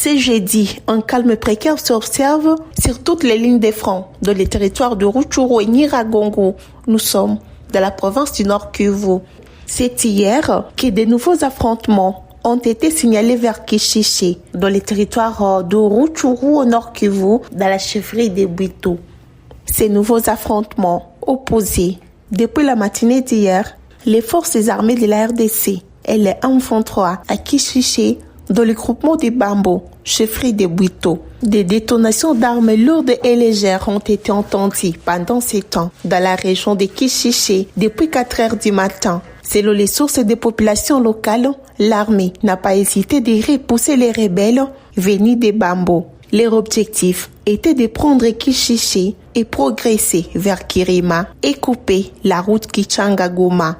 Ce jeudi, un calme précaire s'observe sur toutes les lignes de front de les territoires de Rutshuru et Nyiragongo. Nous sommes dans la province du Nord Kivu. C'est hier que de nouveaux affrontements ont été signalés vers Kishishi, dans les territoires de Rutshuru au Nord Kivu, dans la chefferie de Bwito. Ces nouveaux affrontements opposés depuis la matinée d'hier, les forces armées de la RDC et les M23 à Kishishi, dans le groupement de Bambo, chefferie de Bwito. Des détonations d'armes lourdes et légères ont été entendues pendant ces temps dans la région de Kishishi depuis 4 heures du matin. Selon les sources des populations locales, l'armée n'a pas hésité de repousser les rebelles venus de Bambo. Leur objectif était de prendre Kishishi et progresser vers Kirima et couper la route Kichanga-Goma.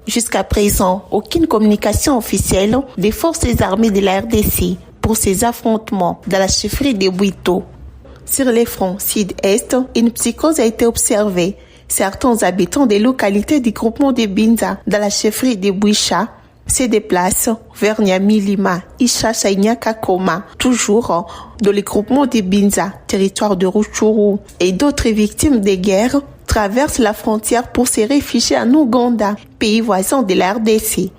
Jusqu'à présent, aucune communication officielle des forces armées de la RDC pour ces affrontements dans la chefferie de Bwito. Sur les fronts sud-est, une psychose a été observée. Certains habitants des localités du groupement de Binza dans la chefferie de Bwisha se déplacent vers Nyamilima, Ishasha et Nyakakoma, toujours dans le groupement de Binza, territoire de Rutshuru, et d'autres victimes de guerre traversent la frontière pour se réfugier en Ouganda, pays voisin de la RDC.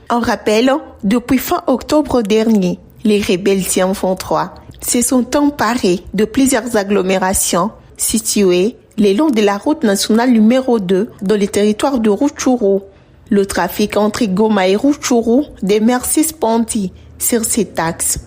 En rappel, depuis fin octobre dernier, les rebelles M23 se sont emparés de plusieurs agglomérations situées le long de la route nationale numéro 2 dans le territoire de Rutshuru. Le trafic entre Goma et Rutshuru demeure suspendu sur cet axe.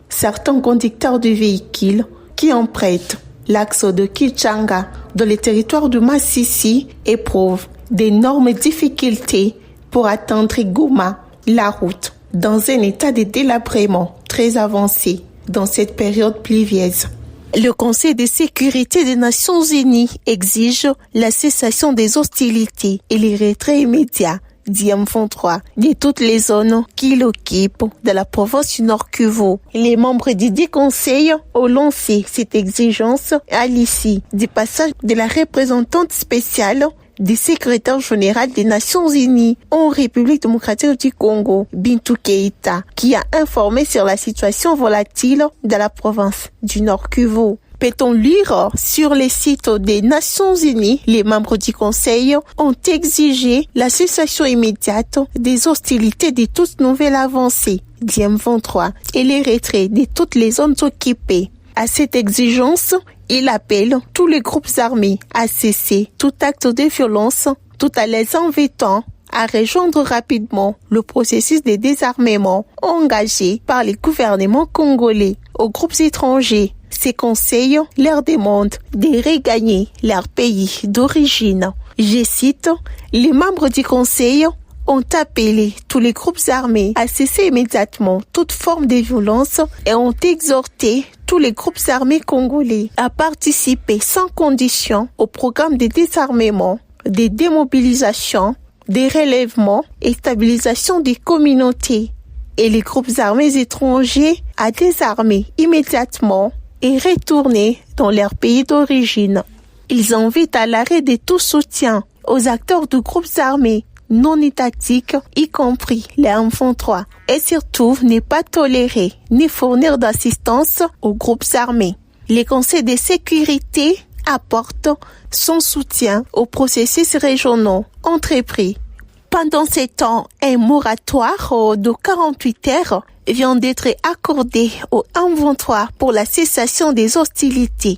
Certains conducteurs de véhicules qui empruntent l'axe de Kichanga dans le territoire de Masisi éprouvent d'énormes difficultés pour atteindre Goma, la route, dans un état de délabrement très avancé dans cette période pluvieuse. Le Conseil de sécurité des Nations Unies exige la cessation des hostilités et le retrait immédiat du M23 de toutes les zones qu'il occupe de la province du Nord Kivu. Les membres du dit Conseil ont lancé cette exigence à l'issue du passage de la représentante spéciale du secrétaire général des Nations Unies en République démocratique du Congo, Bintou Keïta, qui a informé sur la situation volatile de la province du Nord Kivu. Peut-on lire sur les sites des Nations Unies, les membres du Conseil ont exigé la cessation immédiate des hostilités de toute nouvelle avancée du M23 et le retrait de toutes les zones occupées. À cette exigence, il appelle tous les groupes armés à cesser tout acte de violence tout en les invitant à rejoindre rapidement le processus de désarmement engagé par le gouvernement congolais. Aux groupes étrangers, ces conseils leur demandent de regagner leur pays d'origine. Je cite, les membres du conseil ont appelé tous les groupes armés à cesser immédiatement toute forme de violence et ont exhorté tous les groupes armés congolais à participer sans condition au programme de désarmement, de démobilisation, de relèvement et stabilisation des communautés et les groupes armés étrangers à désarmer immédiatement et retourner dans leur pays d'origine. Ils invitent à l'arrêt de tout soutien aux acteurs de groupes armés non étatiques, y compris les M23, et surtout ne pas tolérer ni fournir d'assistance aux groupes armés. Les conseils de sécurité apportent son soutien aux processus régionaux entrepris. Pendant ces temps, un moratoire de 48 heures vient d'être accordé au M23 pour la cessation des hostilités.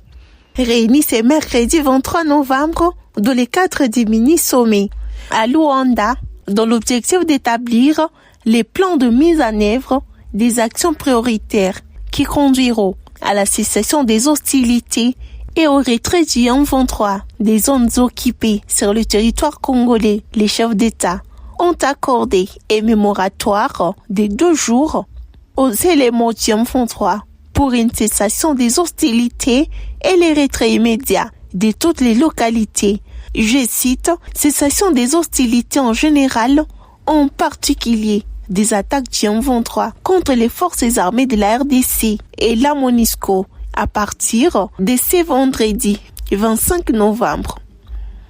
Réunis ce mercredi 23 novembre dans le cadre du mini-sommet à Luanda, dans l'objectif d'établir les plans de mise en œuvre des actions prioritaires qui conduiront à la cessation des hostilités et au retrait du M23 des zones occupées sur le territoire congolais. Les chefs d'État ont accordé un moratoire de 2 jours aux éléments du M23 pour une cessation des hostilités et le retrait immédiat de toutes les localités. Je cite, cessation des hostilités en général, en particulier des attaques du M23 contre les forces armées de la RDC et la MONUSCO à partir de ce vendredi 25 novembre.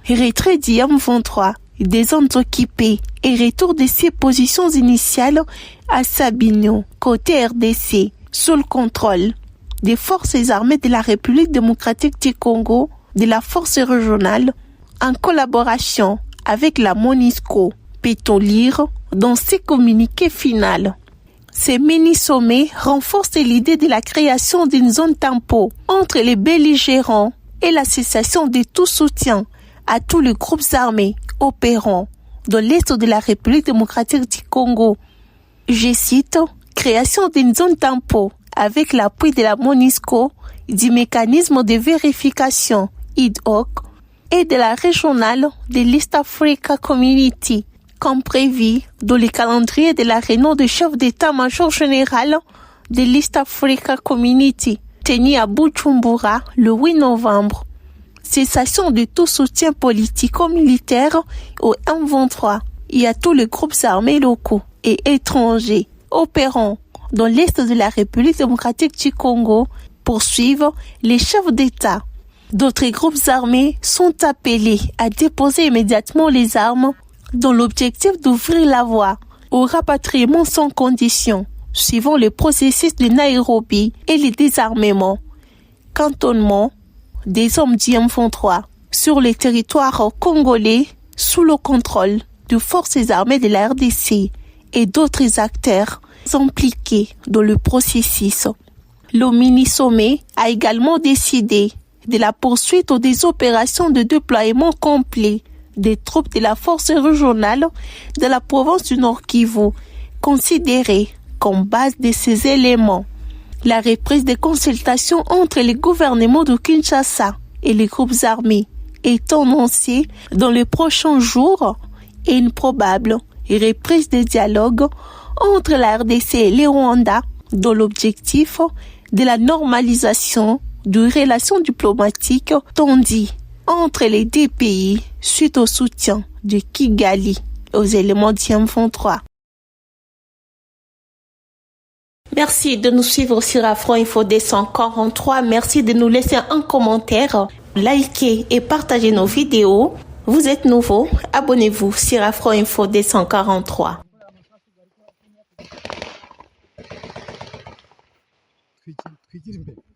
Retrait du M23 des zones occupées et retour de ses positions initiales à Sabinyo, côté RDC, sous le contrôle des forces armées de la République démocratique du Congo, de la force régionale, en collaboration avec la MONUSCO, peut-on lire dans ses communiqués finaux. Ces mini-sommets renforcent l'idée de la création d'une zone tampon entre les belligérants et la cessation de tout soutien à tous les groupes armés opérant dans l'est de la République démocratique du Congo. Je cite, création d'une zone tampon avec l'appui de la MONUSCO, du mécanisme de vérification IDHOC et de la régionale de l'East Africa Community, comme prévu dans le calendrier de la réunion du chef d'état-major général de l'East Africa Community, tenue à Bujumbura le 8 novembre. Cessation de tout soutien politico-militaire au M23 et à tous les groupes armés locaux et étrangers opérant dans l'est de la République démocratique du Congo poursuivent les chefs d'État. D'autres groupes armés sont appelés à déposer immédiatement les armes dans l'objectif d'ouvrir la voie au rapatriement sans condition, suivant le processus de Nairobi et le désarmement, cantonnement des hommes du M23 sur le territoire congolais sous le contrôle de forces armées de la RDC et d'autres acteurs impliqués dans le processus. Le mini-sommet a également décidé de la poursuite des opérations de déploiement complet des troupes de la force régionale de la province du Nord Kivu, considérées comme base de ces éléments. La reprise des consultations entre les gouvernements de Kinshasa et les groupes armés est annoncée dans les prochains jours et une probable reprise des dialogues entre la RDC et le Rwanda dans l'objectif de la normalisation de relations diplomatiques tendues entre les deux pays suite au soutien de Kigali aux éléments du M23. Merci de nous suivre sur Afro Info 243. Merci de nous laisser un commentaire, liker et partager nos vidéos. Vous êtes nouveau, abonnez-vous sur Afro Info 243. Twigire imbere